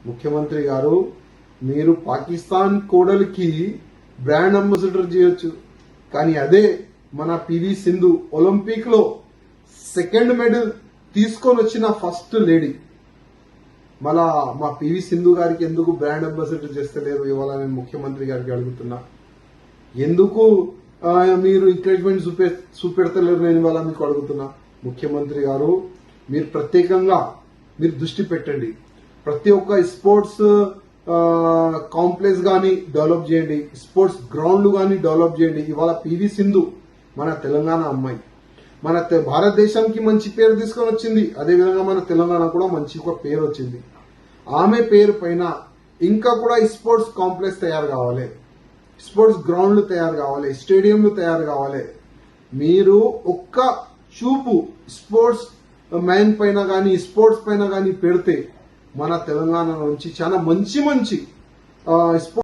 ముఖ్యమంత్రి గారు మీరు పాకిస్తాన్ కోడలికి బ్రాండ్ అంబాసిడర్ చేయొచ్చు, కానీ అదే మన పివి సింధు ఒలింపిక్ లో సెకండ్ మెడల్ తీసుకొని వచ్చిన ఫస్ట్ లేడీ. మళ్ళా మా పివి సింధు గారికి ఎందుకు బ్రాండ్ అంబాసిడర్ చేస్తలేరు ఇవాళ నేను ముఖ్యమంత్రి గారికి అడుగుతున్నా. ఎందుకు మీరు ఎంకరేజ్మెంట్ చూపెడతలేరు నేను ఇవాళ మీకు అడుగుతున్నా. ముఖ్యమంత్రి గారు మీరు ప్రత్యేకంగా మీరు దృష్టి పెట్టండి. ప్రతి ఒక్క స్పోర్ట్స్ కాంప్లెక్స్ గానీ డెవలప్ చేయండి, స్పోర్ట్స్ గ్రౌండ్ గానీ డెవలప్ చేయండి. ఇవాళ పివి సింధు మన తెలంగాణ అమ్మాయి, మన భారతదేశానికి మంచి పేరు తీసుకొని వచ్చింది. అదేవిధంగా మన తెలంగాణ కూడా మంచి ఒక పేరు వచ్చింది. ఆమె పేరు పైన ఇంకా కూడా స్పోర్ట్స్ కాంప్లెక్స్ తయారు కావాలి, స్పోర్ట్స్ గ్రౌండ్లు తయారు కావాలి, స్టేడియంలు తయారు కావాలి. మీరు ఒక్క చూపు స్పోర్ట్స్ మ్యాన్ పైన గానీ స్పోర్ట్స్ పైన గానీ పెడితే మన తెలంగాణ నుంచి చాలా మంచి మంచి